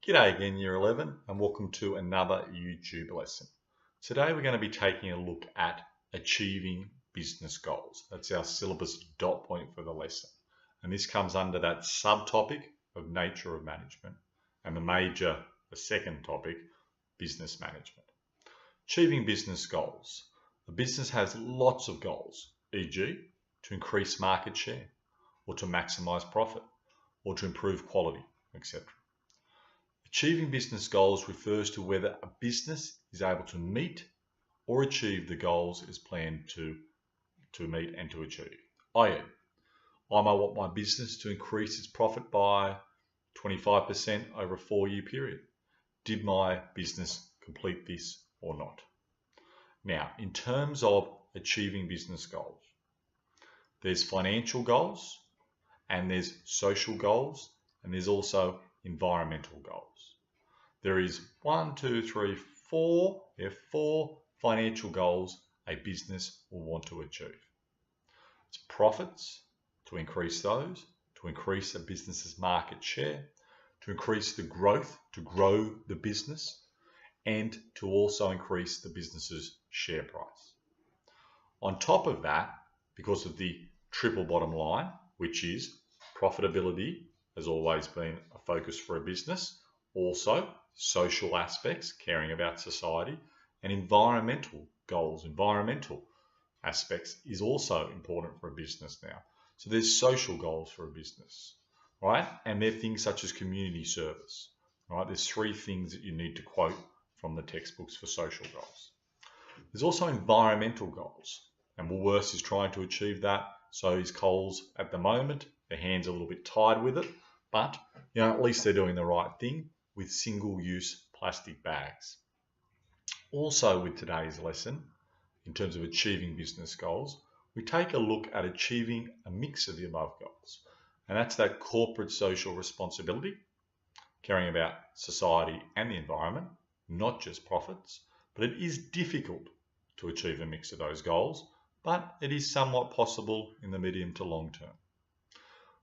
G'day again, Year 11, and welcome to another YouTube lesson. Today we're going to be taking a look at achieving business goals. That's our syllabus dot point for the lesson. And this comes under that subtopic of nature of management and the second topic, business management. Achieving business goals. A business has lots of goals, e.g. to increase market share, or to maximize profit, or to improve quality, etc. Achieving business goals refers to whether a business is able to meet or achieve the goals it is planned to meet and to achieve. I.e., I might want my business to increase its profit by 25% over a 4-year period. Did my business complete this or not? Now, in terms of achieving business goals, there's financial goals, and there's social goals, and there's also environmental goals. There is 4 financial goals a business will want to achieve. It's profits, to increase those, to increase a business's market share, to increase the growth, to grow the business, and to also increase the business's share price. On top of that, because of the triple bottom line, which is profitability, has always been a focus for a business. Also, social aspects, caring about society, and environmental goals, environmental aspects is also important for a business now. So there's social goals for a business, right? And they're things such as community service, right? There's 3 things that you need to quote from the textbooks for social goals. There's also environmental goals, and Woolworths is trying to achieve that. So is Coles at the moment. Their hands are a little bit tied with it, but at least they're doing the right thing with single-use plastic bags. Also with today's lesson, in terms of achieving business goals, we take a look at achieving a mix of the above goals. And that's that corporate social responsibility, caring about society and the environment, not just profits. But it is difficult to achieve a mix of those goals, but it is somewhat possible in the medium to long term.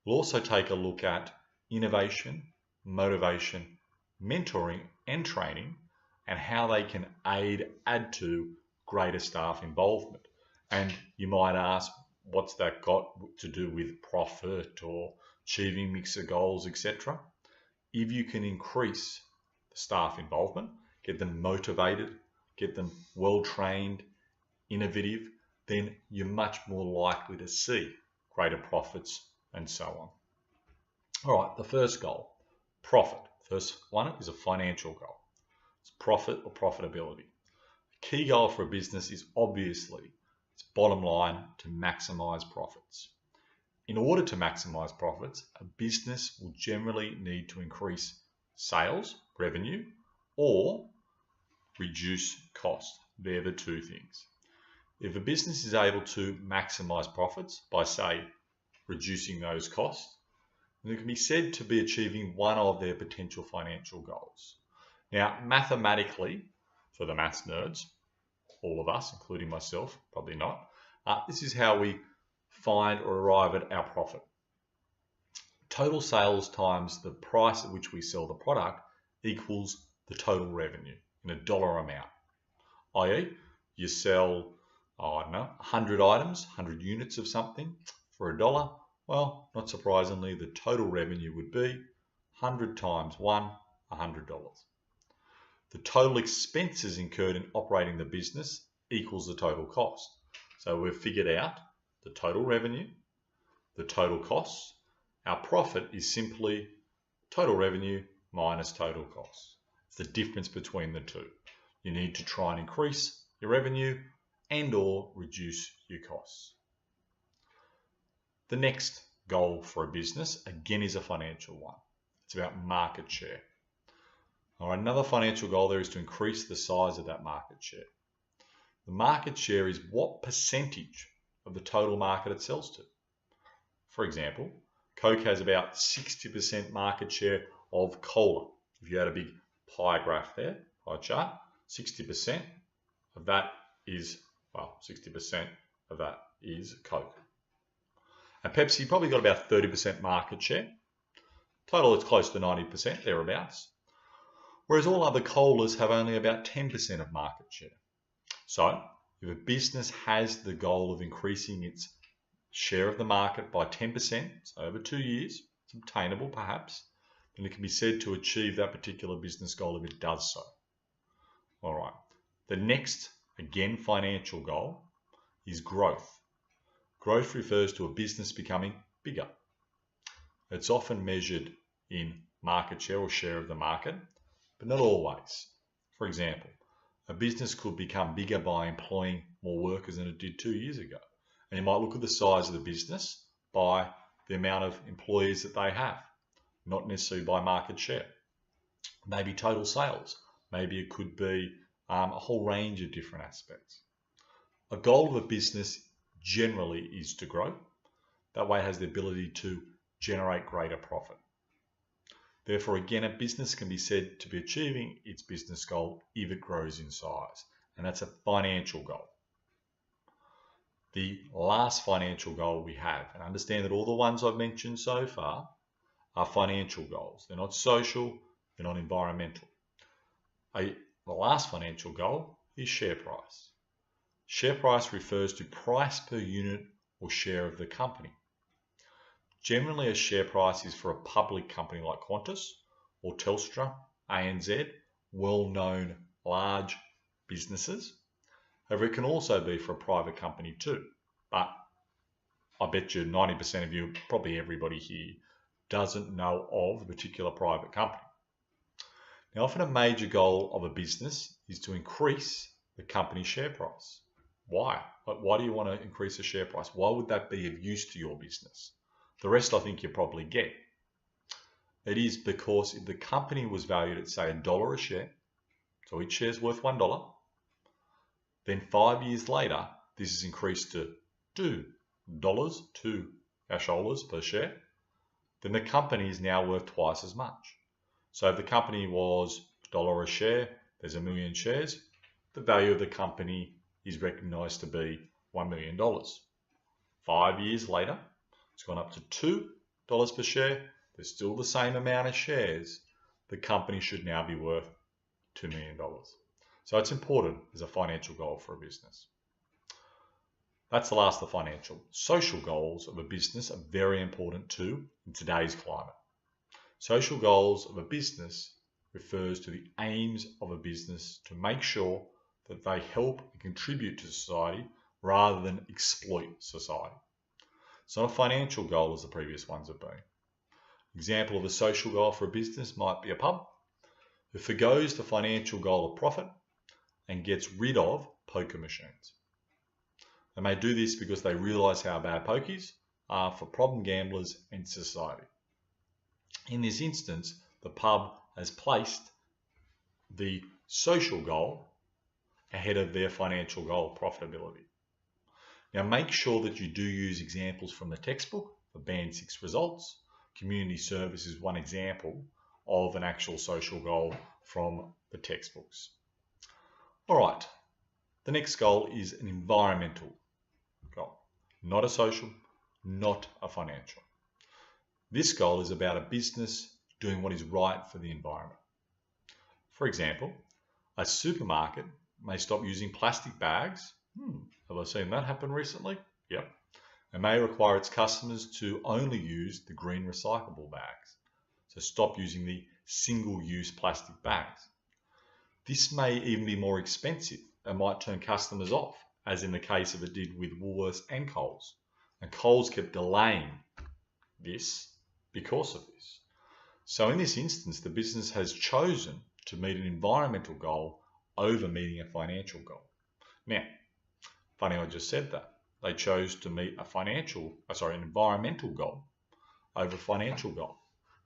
We'll also take a look at innovation, motivation, mentoring and training, and how they can add to greater staff involvement. And you might ask, what's that got to do with profit or achieving mix of goals, etc.? If you can increase the staff involvement, get them motivated, get them well-trained, innovative, then you're much more likely to see greater profits and so on. All right, the first goal, profit. First one is a financial goal. It's profit or profitability. The key goal for a business is obviously its bottom line to maximize profits. In order to maximize profits, a business will generally need to increase sales, revenue, or reduce cost. They're the 2 things. If a business is able to maximize profits by, say, reducing those costs, then it can be said to be achieving one of their potential financial goals. Now, mathematically, for the maths nerds, all of us, including myself, probably not, this is how we find or arrive at our profit. Total sales times the price at which we sell the product equals the total revenue in a dollar amount. I.e., you sell, 100 items, 100 units of something for $1. Well, not surprisingly, the total revenue would be 100 times 1, $100. The total expenses incurred in operating the business equals the total cost. So we've figured out the total revenue, the total costs. Our profit is simply total revenue minus total costs. It's the difference between the 2. You need to try and increase your revenue and or reduce your costs. The next goal for a business, again, is a financial one. It's about market share. All right, another financial goal there is to increase the size of that market share. The market share is what percentage of the total market it sells to. For example, Coke has about 60% market share of cola. If you had a big pie graph there, pie chart, 60% of that is, 60% of that is Coke. And Pepsi probably got about 30% market share. Total, it's close to 90%, thereabouts. whereas all other coalers have only about 10% of market share. So, if a business has the goal of increasing its share of the market by 10%, so over 2 years, it's obtainable perhaps, then it can be said to achieve that particular business goal if it does so. All right. The next, again, financial goal is growth. Growth refers to a business becoming bigger. It's often measured in market share or share of the market, but not always. For example, a business could become bigger by employing more workers than it did 2 years ago. And you might look at the size of the business by the amount of employees that they have, not necessarily by market share. Maybe total sales. Maybe it could be a whole range of different aspects. A goal of a business generally is to grow. That way it has the ability to generate greater profit. Therefore, again, a business can be said to be achieving its business goal if it grows in size, and that's a financial goal. The last financial goal we have, and understand that all the ones I've mentioned so far are financial goals. They're not social, they're not environmental. The last financial goal is share price. Share price refers to price per unit or share of the company. Generally, a share price is for a public company like Qantas or Telstra, ANZ, well-known large businesses. However, it can also be for a private company too. But I bet you 90% of you, probably everybody here, doesn't know of a particular private company. Now, often a major goal of a business is to increase the company's share price. Why? Why do you want to increase the share price? Why would that be of use to your business? The rest I think you probably get. It is because if the company was valued at, say, $1 a share, so each share is worth $1, then 5 years later, this is increased to $2 per share, then the company is now worth twice as much. So if the company was $1 a share, there's 1 million shares, the value of the company is recognized to be $1 million. 5 years later, it's gone up to $2 per share. There's still the same amount of shares. The company should now be worth $2 million. So it's important as a financial goal for a business. That's the last of the financial. Social goals of a business are very important too in today's climate. Social goals of a business refers to the aims of a business to make sure that they help and contribute to society rather than exploit society. It's not a financial goal as the previous ones have been. Example of a social goal for a business might be a pub who forgoes the financial goal of profit and gets rid of poker machines. They may do this because they realise how bad pokies are for problem gamblers and society. In this instance, the pub has placed the social goal ahead of their financial goal, profitability. Now make sure that you do use examples from the textbook for Band 6 results. Community service is one example of an actual social goal from the textbooks. All right, the next goal is an environmental goal, not a social, not a financial. This goal is about a business doing what is right for the environment. For example, a supermarket may stop using plastic bags. Have I seen that happen recently? Yep. And may require its customers to only use the green recyclable bags. So stop using the single-use plastic bags. This may even be more expensive and might turn customers off, as in the case of it did with Woolworths and Coles. And Coles kept delaying this because of this. So in this instance, the business has chosen to meet an environmental goal over meeting a financial goal. Now, funny I just said that. They chose to meet an environmental goal over a financial goal.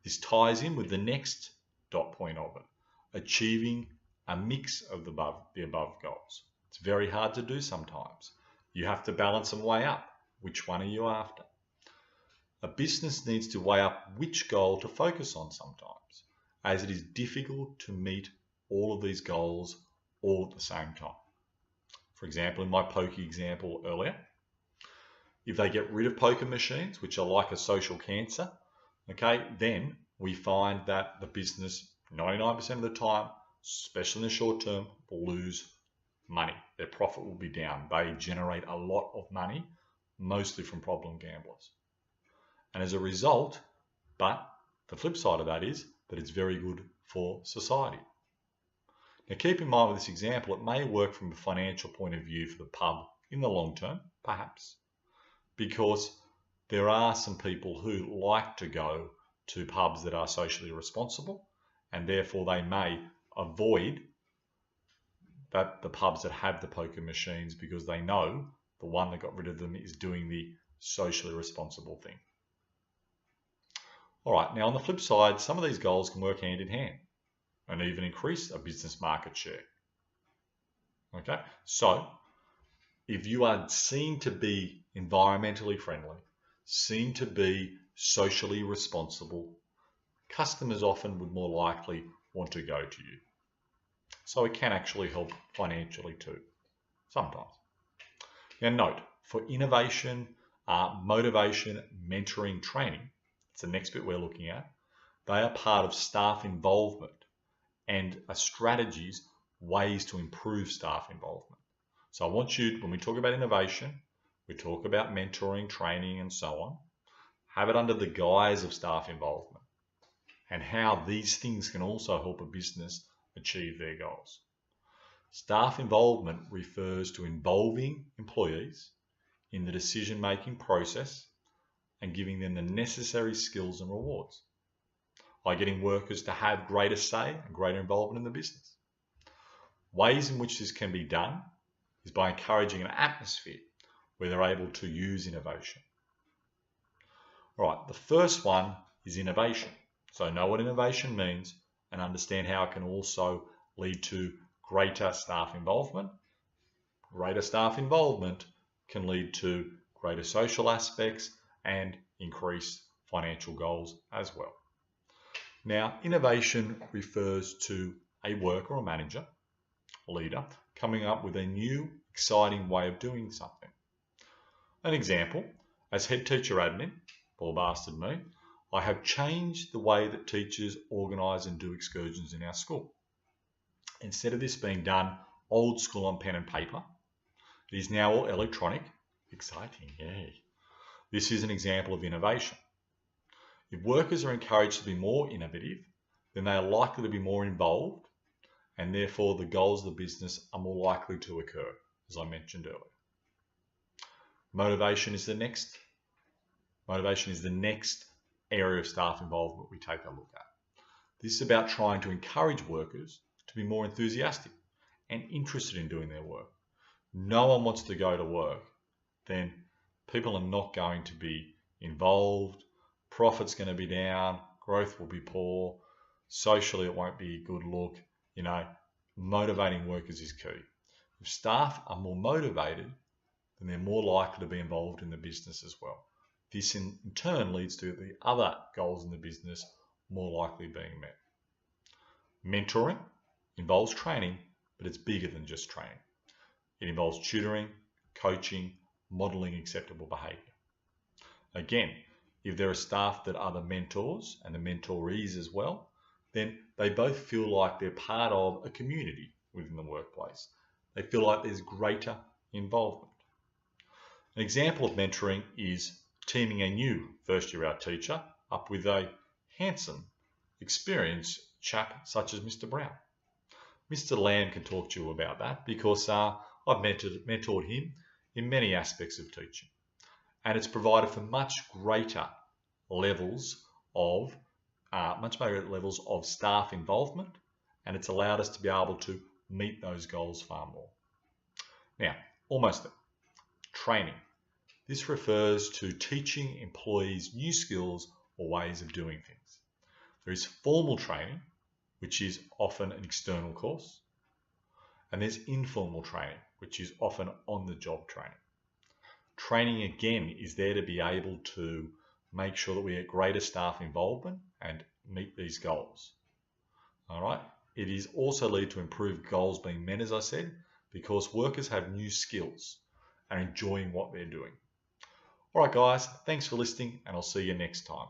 This ties in with the next dot point of it, achieving a mix of the above goals. It's very hard to do sometimes. You have to balance and weigh up. Which one are you after? A business needs to weigh up which goal to focus on sometimes, as it is difficult to meet all of these goals all at the same time. For example, in my poker example earlier, if they get rid of poker machines, which are like a social cancer, okay, then we find that the business 99% of the time, especially in the short term, will lose money. Their profit will be down. They generate a lot of money, mostly from problem gamblers. And as a result, but the flip side of that is that it's very good for society. Now keep in mind with this example, it may work from a financial point of view for the pub in the long term, perhaps, because there are some people who like to go to pubs that are socially responsible, and therefore they may avoid the pubs that have the poker machines because they know the one that got rid of them is doing the socially responsible thing. All right, now on the flip side, some of these goals can work hand in hand and even increase a business market share. Okay, so if you are seen to be environmentally friendly, seen to be socially responsible, customers often would more likely want to go to you. So it can actually help financially too, sometimes. Now note, for innovation, motivation, mentoring, training, it's the next bit we're looking at, they are part of staff involvement and strategies, ways to improve staff involvement. So I want you, when we talk about innovation, we talk about mentoring, training, and so on, have it under the guise of staff involvement and how these things can also help a business achieve their goals. Staff involvement refers to involving employees in the decision-making process and giving them the necessary skills and rewards, by getting workers to have greater say and greater involvement in the business. Ways in which this can be done is by encouraging an atmosphere where they're able to use innovation. All right, the first one is innovation. So know what innovation means and understand how it can also lead to greater staff involvement. Greater staff involvement can lead to greater social aspects and increased financial goals as well. Now, innovation refers to a worker or manager, leader, coming up with a new, exciting way of doing something. An example, as head teacher admin, poor bastard me, I have changed the way that teachers organise and do excursions in our school. Instead of this being done old school on pen and paper, it is now all electronic. Exciting, yay. This is an example of innovation. If workers are encouraged to be more innovative, then they are likely to be more involved, and therefore the goals of the business are more likely to occur, as I mentioned earlier. Motivation is the next area of staff involvement we take a look at. This is about trying to encourage workers to be more enthusiastic and interested in doing their work. No one wants to go to work, then people are not going to be involved, profit's going to be down, growth will be poor, socially it won't be a good look. Motivating workers is key. If staff are more motivated, then they're more likely to be involved in the business as well. This in turn leads to the other goals in the business more likely being met. Mentoring involves training, but it's bigger than just training. It involves tutoring, coaching, modeling acceptable behavior. Again, if there are staff that are the mentors and the mentorees as well, then they both feel like they're part of a community within the workplace. They feel like there's greater involvement. An example of mentoring is teaming a new first-year art teacher up with a handsome, experienced chap such as Mr. Brown. Mr. Lamb can talk to you about that because I've mentored him in many aspects of teaching. And it's provided for much greater levels of staff involvement, and it's allowed us to be able to meet those goals far more. Now, almost there. Training. This refers to teaching employees new skills or ways of doing things. There is formal training, which is often an external course, and there's informal training, which is often on-the-job training. Training, again, is there to be able to make sure that we get greater staff involvement and meet these goals. All right. It is also lead to improved goals being met, as I said, because workers have new skills and enjoying what they're doing. All right, guys, thanks for listening, and I'll see you next time.